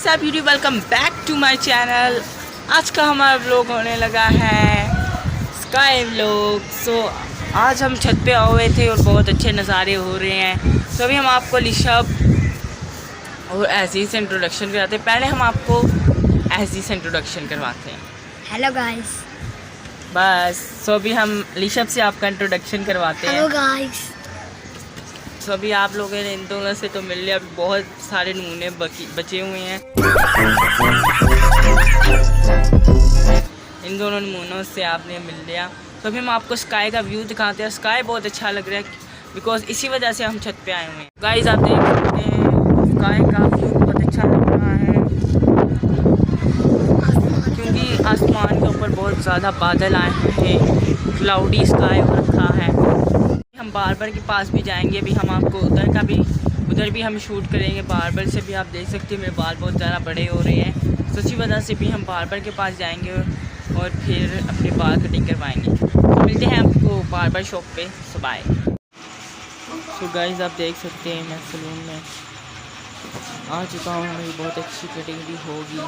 WhatsApp YouTube, welcome back to my channel. आज का हमारा व्लॉग होने लगा है स्काई व्लॉग। सो आज हम छत पे आए हुए थे और बहुत अच्छे नज़ारे हो रहे हैं। तो अभी हम आपको लिशब और ऐसी से इंट्रोडक्शन कराते हैं। पहले हम आपको ऐसी से इंट्रोडक्शन करवाते हैं। Hello guys. बस सो अभी हम लिशब से आपका इंट्रोडक्शन करवाते हैं। Hello guys. तो अभी आप लोगों ने इन दोनों से तो मिल लिया, अभी बहुत सारे नमूने बचे हुए हैं। इन दोनों नमूनों से आपने मिल लिया। तो अभी हम आपको स्काई का व्यू दिखाते हैं। स्काई बहुत अच्छा लग रहा है बिकॉज इसी वजह से हम छत पे आए हुए हैं। गाइस आप देख सकते हैं स्काई का व्यू बहुत अच्छा लग रहा है क्योंकि आसमान के ऊपर बहुत ज़्यादा बादल आए हैं, क्लाउडी स्काई हो रखा है। हम बार्बर के पास भी जाएंगे, अभी हम आपको उधर भी हम शूट करेंगे। बार्बर से भी आप देख सकते हैं मेरे बाल बहुत ज़्यादा बड़े हो रहे हैं, तो इसी वजह से भी हम बार्बर के पास जाएंगे और फिर अपने बाल कटिंग करवाएंगे। तो मिलते हैं आपको बार्बर शॉप पे। सो बाय। तो गाइस आप देख सकते हैं मैं सैलून में आ चुका हूँ, मेरी बहुत अच्छी कटिंग भी होगी।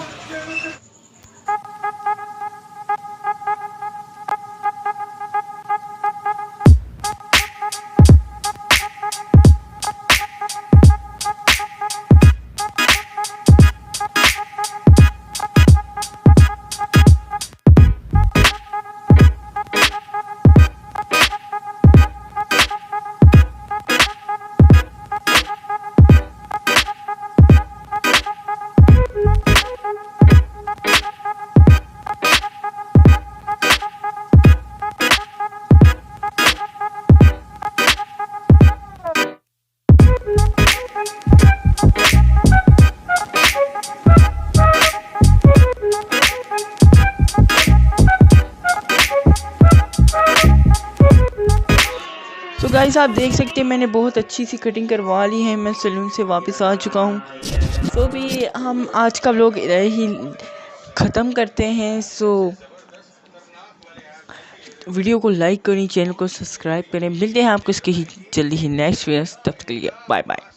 तो गाइस आप देख सकते हैं मैंने बहुत अच्छी सी कटिंग करवा ली है, मैं सैलून से वापस आ चुका हूँ। तो भी हम आज का व्लॉग इधर ही ख़त्म करते हैं। सो वीडियो को लाइक करें, चैनल को सब्सक्राइब करें। मिलते हैं आपको इसके ही जल्दी ही नेक्स्ट वीडियो। तब तक के लिए बाय बाय।